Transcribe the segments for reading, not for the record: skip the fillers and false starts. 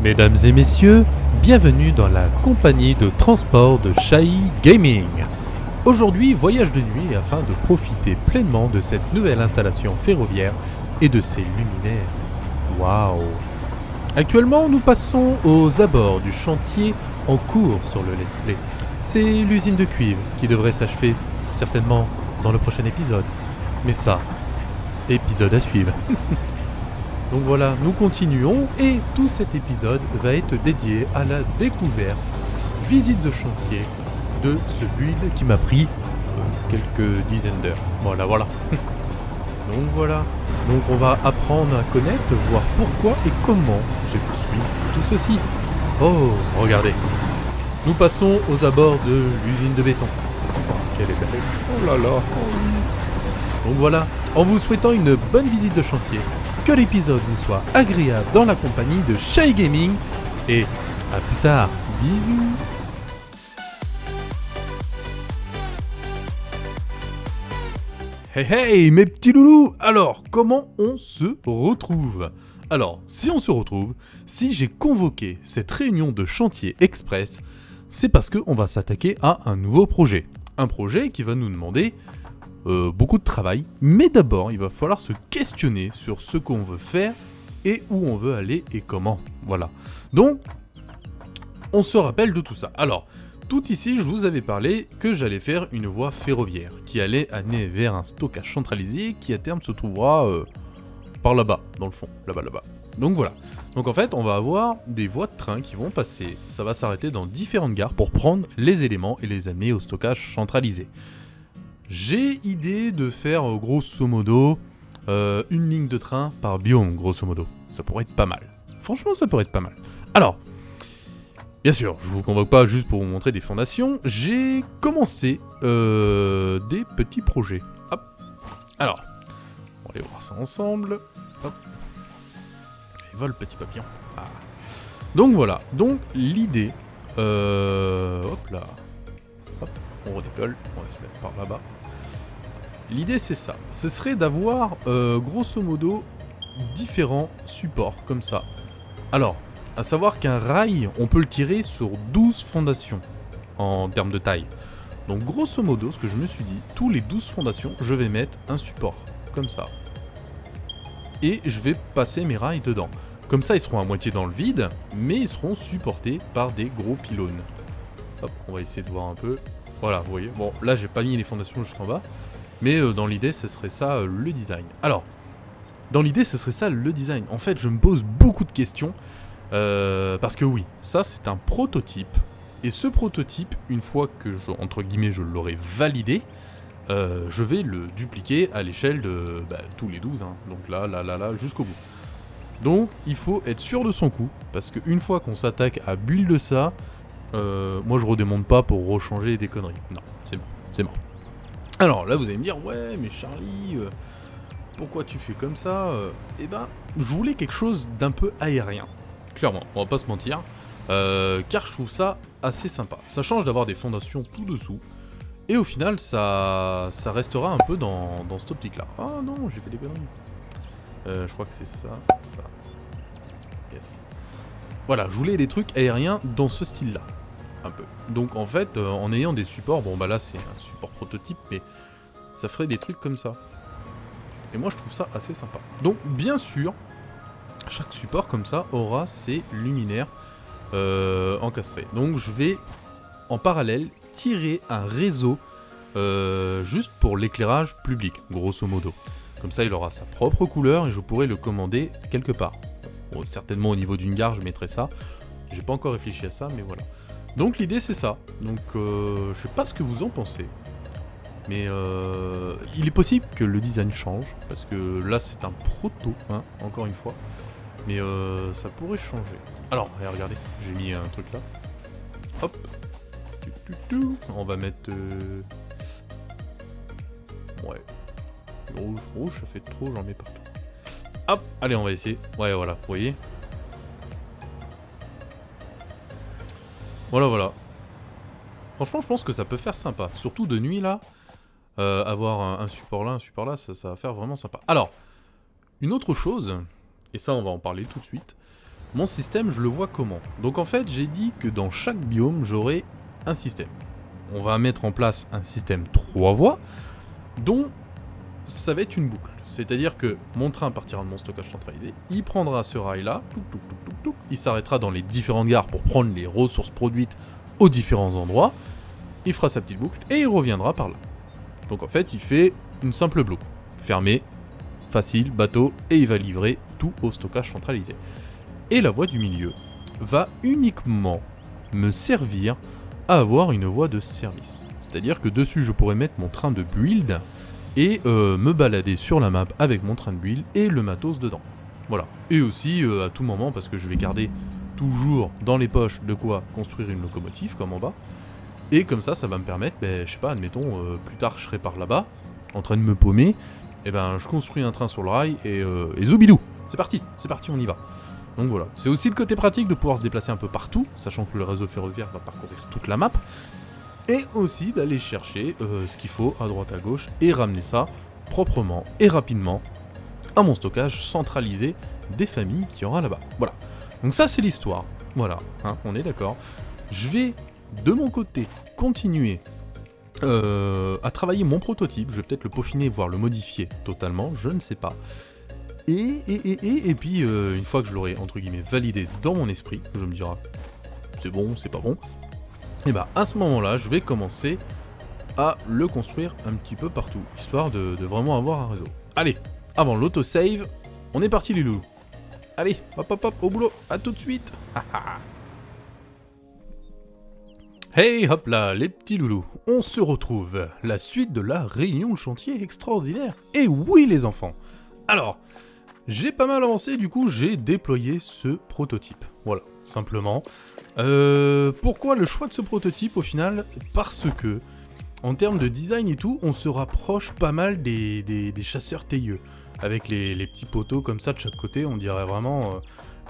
Mesdames et messieurs, bienvenue dans la compagnie de transport de Shai Gaming. Aujourd'hui, voyage de nuit afin de profiter pleinement de cette nouvelle installation ferroviaire et de ses luminaires. Waouh! Actuellement, nous passons aux abords du chantier en cours sur le Let's Play. C'est l'usine de cuivre qui devrait s'achever certainement dans le prochain épisode. Mais ça, épisode à suivre. Donc voilà, nous continuons et tout cet épisode va être dédié à la découverte, visite de chantier de ce build qui m'a pris quelques dizaines d'heures. Voilà. Donc on va apprendre à connaître, voir pourquoi et comment j'ai construit tout ceci. Oh, regardez. Nous passons aux abords de l'usine de béton. Oh, quelle est belle. Oh là là. Donc voilà, en vous souhaitant une bonne visite de chantier, que l'épisode vous soit agréable dans la compagnie de Shai Gaming et à plus tard. Bisous. Hey mes petits loulous. Alors, comment on se retrouve ? Alors, si on se retrouve, si j'ai convoqué cette réunion de chantier express, c'est parce qu'on va s'attaquer à un nouveau projet. Un projet qui va nous demander beaucoup de travail, mais d'abord il va falloir se questionner sur ce qu'on veut faire et où on veut aller et comment. Voilà. Donc, on se rappelle de tout ça. Alors, tout ici, je vous avais parlé que j'allais faire une voie ferroviaire qui allait amener vers un stockage centralisé qui à terme se trouvera par là-bas, dans le fond, là-bas. Donc voilà. Donc en fait, on va avoir des voies de train qui vont passer. Ça va s'arrêter dans différentes gares pour prendre les éléments et les amener au stockage centralisé. J'ai idée de faire grosso modo une ligne de train par biome, grosso modo. Ça pourrait être pas mal. Franchement, ça pourrait être pas mal. Alors, bien sûr, je vous convoque pas juste pour vous montrer des fondations. J'ai commencé des petits projets. Hop. Alors, on va aller voir ça ensemble. Hop. Et vol petit papillon. Ah. Donc voilà. Donc l'idée. Hop là. Hop. On redécolle. On va se mettre par là-bas. L'idée c'est ça, ce serait d'avoir grosso modo différents supports comme ça. Alors, à savoir qu'un rail, on peut le tirer sur 12 fondations en termes de taille. Donc grosso modo, ce que je me suis dit, tous les 12 fondations, je vais mettre un support, comme ça. Et je vais passer mes rails dedans. Comme ça, ils seront à moitié dans le vide, mais ils seront supportés par des gros pylônes. Hop, on va essayer de voir un peu. Voilà, vous voyez. Bon, là, j'ai pas mis les fondations jusqu'en bas. Mais dans l'idée, ce serait ça le design. Alors, dans l'idée, ce serait ça le design. En fait, je me pose beaucoup de questions. Parce que oui, ça c'est un prototype. Et ce prototype, une fois que entre guillemets, je l'aurai validé, je vais le dupliquer à l'échelle de tous les 12. Hein. Donc là, jusqu'au bout. Donc, il faut être sûr de son coup. Parce qu'une fois qu'on s'attaque à build de ça, moi je redemande pas pour rechanger des conneries. Non, c'est bon. Alors là vous allez me dire, ouais mais Charlie, pourquoi tu fais comme ça Eh ben, je voulais quelque chose d'un peu aérien. Clairement, on va pas se mentir. Car je trouve ça assez sympa. Ça change d'avoir des fondations tout dessous. Et au final, ça restera un peu dans cette optique-là. Ah non, j'ai fait des conneries. Je crois que c'est ça. Yes. Voilà, je voulais des trucs aériens dans ce style-là. Un peu. Donc en fait, en ayant des supports, bon bah là c'est un support prototype, mais ça ferait des trucs comme ça. Et moi je trouve ça assez sympa. Donc bien sûr, chaque support comme ça aura ses luminaires encastrés. Donc je vais en parallèle tirer un réseau juste pour l'éclairage public, grosso modo. Comme ça il aura sa propre couleur et je pourrai le commander quelque part. Bon, certainement au niveau d'une gare je mettrai ça. J'ai pas encore réfléchi à ça, mais voilà. Donc l'idée c'est ça, donc je sais pas ce que vous en pensez, mais il est possible que le design change, parce que là c'est un proto, hein, encore une fois, mais ça pourrait changer. Alors, regardez, j'ai mis un truc là, hop, on va mettre, ouais, rouge, ça fait trop, j'en mets partout. Hop, allez on va essayer, ouais voilà, vous voyez. Voilà. Franchement, je pense que ça peut faire sympa. Surtout de nuit, là. Avoir un support là, ça va faire vraiment sympa. Alors, une autre chose, et ça, on va en parler tout de suite. Mon système, je le vois comment? Donc en fait, j'ai dit que dans chaque biome, j'aurai un système. On va mettre en place un système 3 voies, dont ça va être une boucle. C'est-à-dire que mon train partira de mon stockage centralisé, il prendra ce rail-là, il s'arrêtera dans les différentes gares pour prendre les ressources produites aux différents endroits, il fera sa petite boucle et il reviendra par là. Donc en fait, il fait une simple boucle. Fermé, facile, bateau, et il va livrer tout au stockage centralisé. Et la voie du milieu va uniquement me servir à avoir une voie de service. C'est-à-dire que dessus, je pourrais mettre mon train de build et me balader sur la map avec mon train de build et le matos dedans. Voilà. Et aussi, à tout moment, parce que je vais garder toujours dans les poches de quoi construire une locomotive, comme en bas. Et comme ça va me permettre, je sais pas, admettons, plus tard je serai par là-bas, en train de me paumer, et je construis un train sur le rail et zoubidou, c'est parti, on y va. Donc voilà, c'est aussi le côté pratique de pouvoir se déplacer un peu partout, sachant que le réseau ferroviaire va parcourir toute la map, et aussi d'aller chercher ce qu'il faut à droite à gauche et ramener ça proprement et rapidement à mon stockage centralisé des familles qu'il y aura là-bas. Voilà, donc ça c'est l'histoire, voilà, hein, on est d'accord. Je vais de mon côté continuer à travailler mon prototype, je vais peut-être le peaufiner, voire le modifier totalement, je ne sais pas. Et puis, une fois que je l'aurai, entre guillemets, validé dans mon esprit, je me dirai, c'est bon, c'est pas bon, et à ce moment-là, je vais commencer à le construire un petit peu partout, histoire de vraiment avoir un réseau. Allez, avant l'autosave, on est parti les loups. Allez, hop hop hop, au boulot, à tout de suite. Hey hop là, les petits loulous, on se retrouve, la suite de la réunion de chantier extraordinaire. Et oui les enfants. Alors, j'ai pas mal avancé, du coup j'ai déployé ce prototype. Voilà, simplement. Pourquoi le choix de ce prototype au final? Parce que, en termes de design et tout, on se rapproche pas mal des chasseurs tailleux. Avec les petits poteaux comme ça de chaque côté, on dirait vraiment...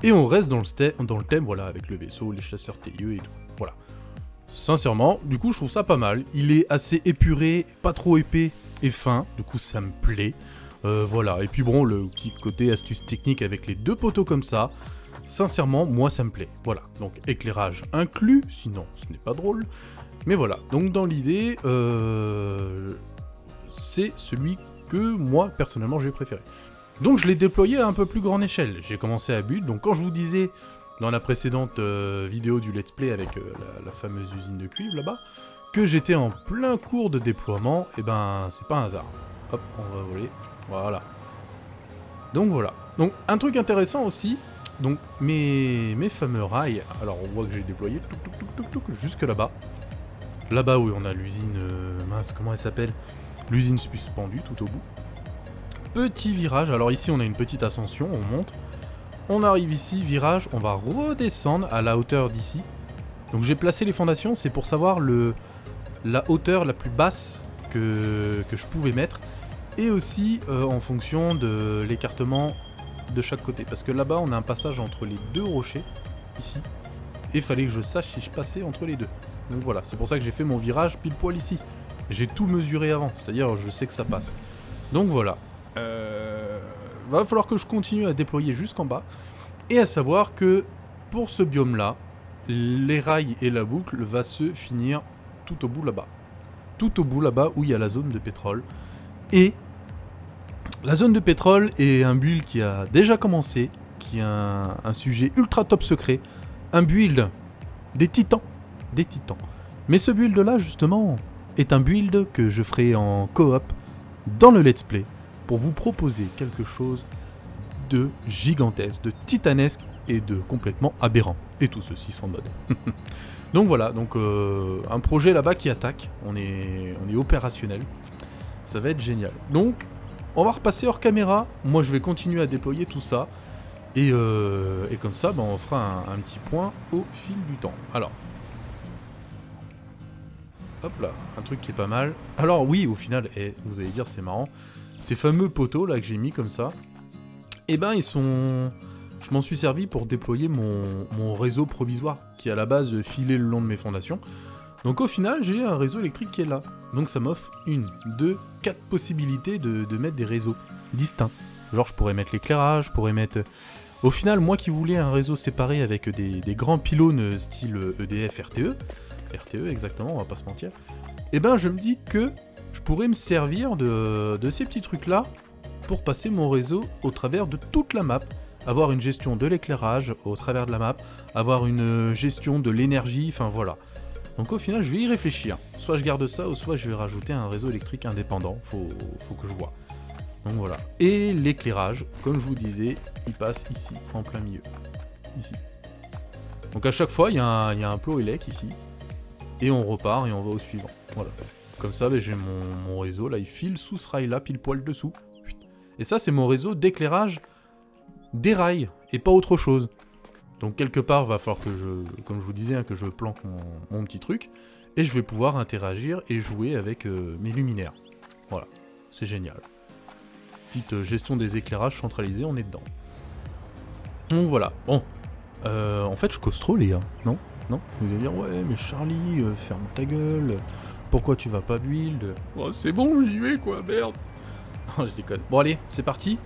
et on reste dans le thème, voilà, avec le vaisseau, les chasseurs tailleux et tout. Voilà. Sincèrement, du coup je trouve ça pas mal. Il est assez épuré, pas trop épais et fin, du coup ça me plaît. Voilà, et puis bon, le petit côté astuce technique avec les deux poteaux comme ça, sincèrement, moi ça me plaît. Voilà, donc éclairage inclus, sinon ce n'est pas drôle. Mais voilà, donc dans l'idée, c'est celui que moi personnellement j'ai préféré. Donc je l'ai déployé à un peu plus grande échelle. J'ai commencé à build, donc quand je vous disais dans la précédente vidéo du let's play avec la fameuse usine de cuivre là-bas, que j'étais en plein cours de déploiement, et c'est pas un hasard. Hop, on va voler. Voilà. Donc voilà. Donc un truc intéressant aussi, donc mes fameux rails, alors on voit que j'ai déployé jusque là-bas. Là-bas où on a l'usine, mince, comment elle s'appelle? L'usine suspendue tout au bout. Petit virage, alors ici on a une petite ascension, on monte. On arrive ici, virage, on va redescendre à la hauteur d'ici. Donc j'ai placé les fondations, c'est pour savoir la hauteur la plus basse que je pouvais mettre. Et aussi en fonction de l'écartement de chaque côté. Parce que là-bas, on a un passage entre les deux rochers, ici. Et il fallait que je sache si je passais entre les deux. Donc voilà, c'est pour ça que j'ai fait mon virage pile poil ici. J'ai tout mesuré avant, c'est-à-dire je sais que ça passe. Donc voilà. Va falloir que je continue à déployer jusqu'en bas. Et à savoir que pour ce biome-là, les rails et la boucle va se finir tout au bout là-bas. Tout au bout là-bas où il y a la zone de pétrole. Et la zone de pétrole est un build qui a déjà commencé, qui est un sujet ultra top secret, un build des titans, Mais ce build là justement est un build que je ferai en coop dans le let's play pour vous proposer quelque chose de gigantesque, de titanesque et de complètement aberrant. Et tout ceci sans mode. Donc voilà, donc un projet là-bas qui attaque, on est opérationnel. Ça va être génial. Donc, on va repasser hors caméra. Moi, je vais continuer à déployer tout ça. Et comme ça, on fera un petit point au fil du temps. Alors. Hop là, un truc qui est pas mal. Alors oui, au final, vous allez dire, c'est marrant. Ces fameux poteaux là que j'ai mis comme ça, ils sont... Je m'en suis servi pour déployer mon réseau provisoire qui, à la base, filait le long de mes fondations. Donc au final, j'ai un réseau électrique qui est là. Donc ça m'offre 1, 2, 4 possibilités de mettre des réseaux distincts. Genre je pourrais mettre l'éclairage, je pourrais mettre Au final, moi qui voulais un réseau séparé avec des grands pylônes style EDF RTE, RTE exactement, on va pas se mentir, et ben je me dis que je pourrais me servir de ces petits trucs-là pour passer mon réseau au travers de toute la map, avoir une gestion de l'éclairage au travers de la map, avoir une gestion de l'énergie, enfin voilà. Donc au final, je vais y réfléchir. Soit je garde ça, ou soit je vais rajouter un réseau électrique indépendant, faut que je vois. Donc voilà. Et l'éclairage, comme je vous disais, il passe ici, en plein milieu. Ici. Donc à chaque fois, il y a un plot élec ici. Et on repart et on va au suivant. Voilà. Comme ça, j'ai mon réseau, là, il file sous ce rail-là, pile poil dessous. Et ça, c'est mon réseau d'éclairage des rails, et pas autre chose. Donc quelque part, va falloir que comme je vous disais, que je planque mon petit truc. Et je vais pouvoir interagir et jouer avec mes luminaires. Voilà. C'est génial. Petite gestion des éclairages centralisée, on est dedans. Donc voilà. Bon. En fait, je cause trop, les gars. Non? Vous allez dire, ouais, mais Charlie, ferme ta gueule. Pourquoi tu vas pas build? Oh, c'est bon, j'y vais, quoi, merde. Non, je déconne. Bon, allez, c'est parti.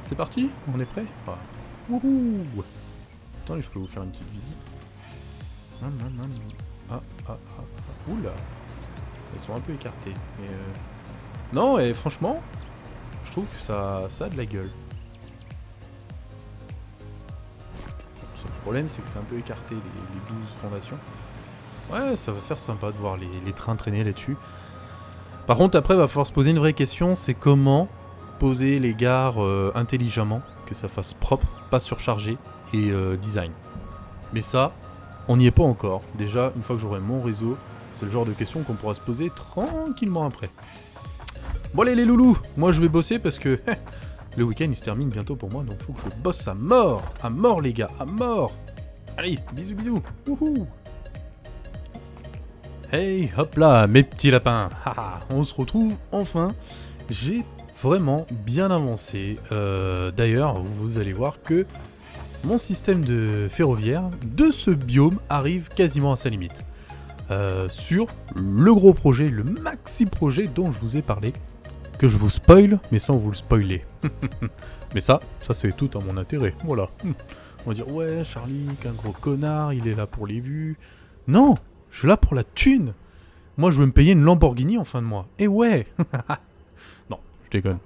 C'est parti? On est prêt? Ah. Wouhou. Attendez, je peux vous faire une petite visite. Oula. Ils sont un peu écartés. Mais non, et franchement, je trouve que ça a de la gueule. Le problème, c'est que c'est un peu écarté, les 12 fondations. Ouais, ça va faire sympa de voir les trains traîner là-dessus. Par contre, après, il va falloir se poser une vraie question, c'est comment poser les gares intelligemment, que ça fasse propre, pas surchargé, et design. Mais ça, on n'y est pas encore. Déjà, une fois que j'aurai mon réseau, c'est le genre de questions qu'on pourra se poser tranquillement après. Bon allez les loulous, moi je vais bosser parce que le week-end il se termine bientôt pour moi, donc faut que je bosse à mort les gars, à mort. Allez, bisous bisous, wouhou. Hey, hop là, mes petits lapins, on se retrouve enfin. J'ai vraiment bien avancé. D'ailleurs, vous allez voir que mon système de ferroviaire de ce biome arrive quasiment à sa limite. Sur le gros projet, le maxi projet dont je vous ai parlé, que je vous spoil, mais sans vous le spoiler. Mais ça c'est tout à mon intérêt, voilà. On va dire, ouais, Charlie, qu'un gros connard, il est là pour les vues. Non, je suis là pour la thune. Moi, je veux me payer une Lamborghini en fin de mois. Et ouais. Non, je déconne.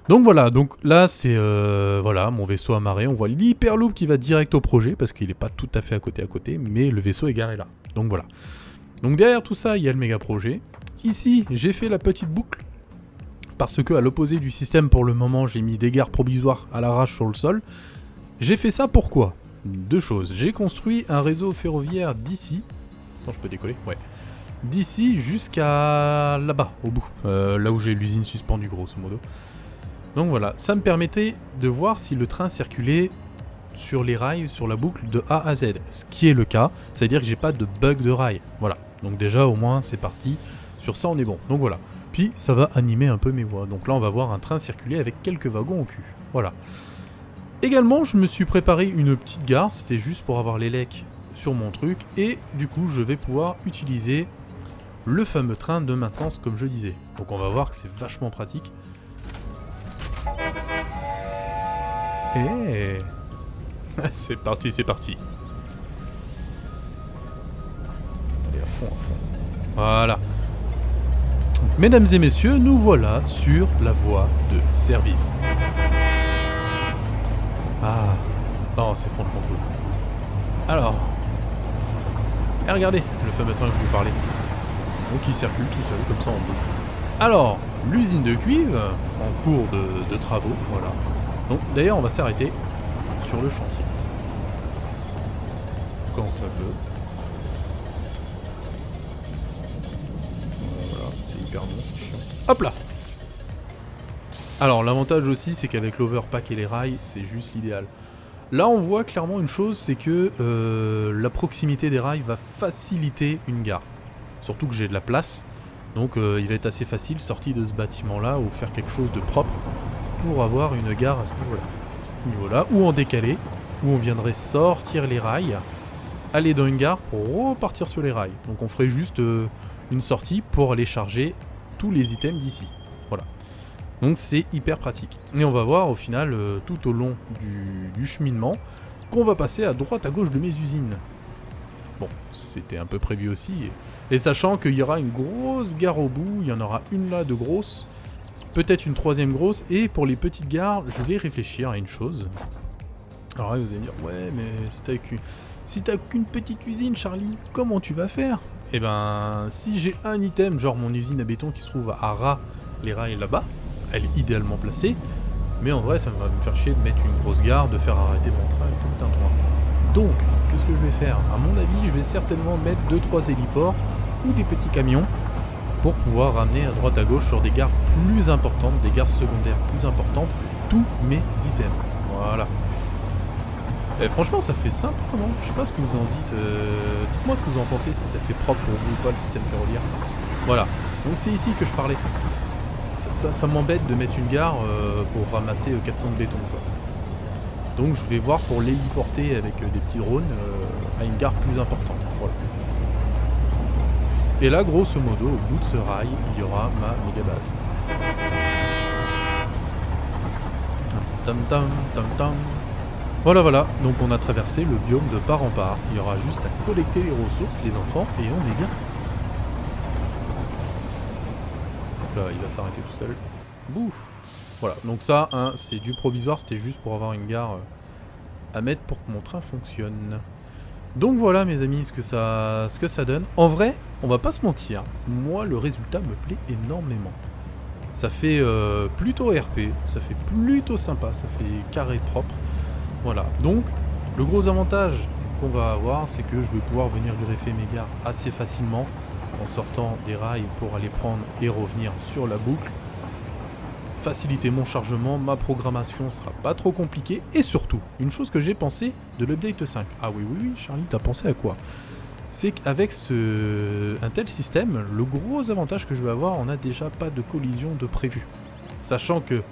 Donc voilà, donc là, c'est voilà, mon vaisseau amarré. On voit l'hyperloop qui va direct au projet, parce qu'il n'est pas tout à fait à côté, mais le vaisseau est garé là. Donc voilà. Donc derrière tout ça, il y a le méga projet. Ici, j'ai fait la petite boucle. Parce que, à l'opposé du système, pour le moment, j'ai mis des gares provisoires à l'arrache sur le sol. J'ai fait ça pourquoi? Deux choses. J'ai construit un réseau ferroviaire d'ici. Attends, je peux décoller? Ouais. D'ici jusqu'à là-bas, au bout. Là où j'ai l'usine suspendue, grosso modo. Donc voilà, ça me permettait de voir si le train circulait sur les rails, sur la boucle de A à Z. Ce qui est le cas, c'est-à-dire que j'ai pas de bug de rail. Voilà. Donc déjà, au moins, c'est parti. Sur ça, on est bon. Donc voilà. Puis ça va animer un peu mes voies. Donc là on va voir un train circuler avec quelques wagons au cul. Voilà. Également je me suis préparé une petite gare, c'était juste pour avoir les lecs sur mon truc. Et du coup je vais pouvoir utiliser le fameux train de maintenance comme je disais. Donc on va voir que c'est vachement pratique. Et c'est parti, c'est parti. Allez à fond. Voilà. Mesdames et messieurs, nous voilà sur la voie de service. Ah, non, c'est franchement cool. Alors, et regardez, le fameux train que je vous parlais. Donc il circule tout seul, comme ça en boucle. Alors, l'usine de cuivre, en cours de travaux, voilà. Donc d'ailleurs, on va s'arrêter sur le chantier. Quand ça peut. Hyper bon, c'est chiant. Hop là. Alors l'avantage aussi c'est qu'avec l'overpack et les rails c'est juste l'idéal. Là on voit clairement une chose, c'est que la proximité des rails va faciliter une gare. Surtout que j'ai de la place, donc il va être assez facile sorti de ce bâtiment là ou faire quelque chose de propre pour avoir une gare à ce niveau-là, ou en décalé, où on viendrait sortir les rails, aller dans une gare pour repartir sur les rails. Donc on ferait juste une sortie pour aller charger tous les items d'ici. Voilà. Donc c'est hyper pratique. Et on va voir au final, tout au long du cheminement, qu'on va passer à droite à gauche de mes usines. Bon, c'était un peu prévu aussi. Et sachant qu'il y aura une grosse gare au bout, il y en aura une là de grosse, peut-être une troisième grosse, et pour les petites gares, je vais réfléchir à une chose. Alors là, vous allez me dire, ouais, mais si t'as qu'une petite usine, Charlie, comment tu vas faire? Eh ben, si j'ai un item, genre mon usine à béton qui se trouve à Ras, les rails là-bas, elle est idéalement placée, mais en vrai, ça va me faire chier de mettre une grosse gare, de faire arrêter mon train et tout un toit. Donc, qu'est-ce que je vais faire? À mon avis, je vais certainement mettre 2-3 héliports ou des petits camions pour pouvoir ramener à droite à gauche sur des gares plus importantes, des gares secondaires plus importantes, tous mes items. Voilà. Et franchement, ça fait sympa, non? Je sais pas ce que vous en dites. Dites-moi ce que vous en pensez, si ça fait propre pour vous ou pas le système ferroviaire. Voilà. Donc c'est ici que je parlais. Ça m'embête de mettre une gare pour ramasser 400 de béton, quoi. Donc je vais voir pour l'héliporter avec des petits drones à une gare plus importante. Voilà. Et là, grosso modo, au bout de ce rail, il y aura ma méga base. Tam tam tam tam. Voilà, donc on a traversé le biome de part en part. Il y aura juste à collecter les ressources, les enfants, et on est bien. Donc là, il va s'arrêter tout seul. Bouf. Voilà, donc ça, hein, c'est du provisoire, c'était juste pour avoir une gare à mettre pour que mon train fonctionne. Donc voilà mes amis, ce que ça donne. En vrai, on va pas se mentir, moi le résultat me plaît énormément. Ça fait plutôt RP, ça fait plutôt sympa, ça fait carré propre. Voilà, donc le gros avantage qu'on va avoir, c'est que je vais pouvoir venir greffer mes gares assez facilement en sortant des rails pour aller prendre et revenir sur la boucle. Faciliter mon chargement, ma programmation sera pas trop compliquée, et surtout, une chose que j'ai pensé de l'update 5. Ah oui, Charlie, t'as pensé à quoi? C'est qu'avec un tel système, le gros avantage que je vais avoir, on n'a déjà pas de collision de prévu. Sachant que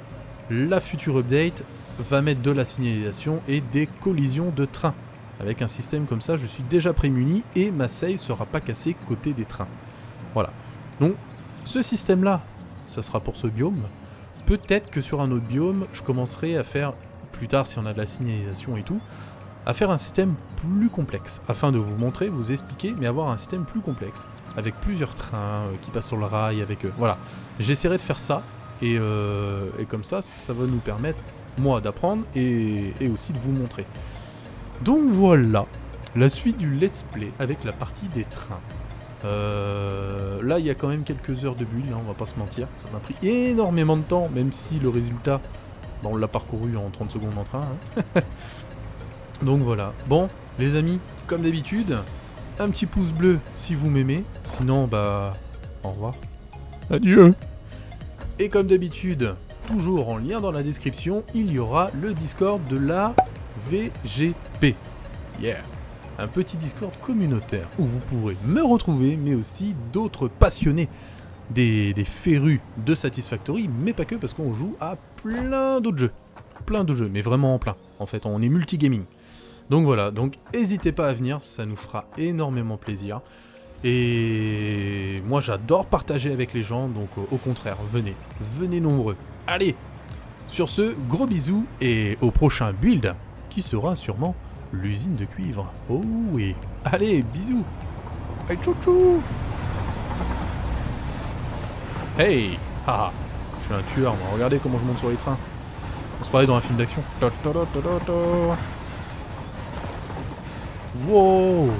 la future update va mettre de la signalisation et des collisions de trains. Avec un système comme ça, je suis déjà prémuni et ma save sera pas cassée côté des trains. Voilà. Donc, ce système-là, ça sera pour ce biome. Peut-être que sur un autre biome, je commencerai à faire, plus tard si on a de la signalisation et tout, à faire un système plus complexe, afin de vous montrer, vous expliquer, mais avoir un système plus complexe, avec plusieurs trains qui passent sur le rail, avec... voilà, j'essaierai de faire ça, et comme ça, ça va nous permettre, moi, d'apprendre, et aussi de vous montrer. Donc voilà, la suite du let's play avec la partie des trains. Là, il y a quand même quelques heures de build, hein, on va pas se mentir. Ça m'a pris énormément de temps, même si le résultat, bah, on l'a parcouru en 30 secondes en train. Hein. Donc voilà. Bon, les amis, comme d'habitude, un petit pouce bleu si vous m'aimez. Sinon, bah, au revoir. Adieu. Et comme d'habitude, toujours en lien dans la description, il y aura le Discord de la VGP. Yeah. Un petit Discord communautaire où vous pourrez me retrouver, mais aussi d'autres passionnés des férus de Satisfactory, mais pas que, parce qu'on joue à plein d'autres jeux. Plein de jeux, mais vraiment en plein. En fait, on est multigaming. Donc voilà, donc n'hésitez pas à venir, ça nous fera énormément plaisir. Et moi, j'adore partager avec les gens, donc au contraire, venez nombreux. Allez, sur ce, gros bisous et au prochain build, qui sera sûrement... l'usine de cuivre. Oh oui. Allez, bisous. Hey, chouchou. Hey. Haha. Je suis un tueur, moi. Regardez comment je monte sur les trains. On se parlait dans un film d'action. Wow.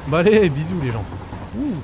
Bah allez, bisous les gens. Ouh.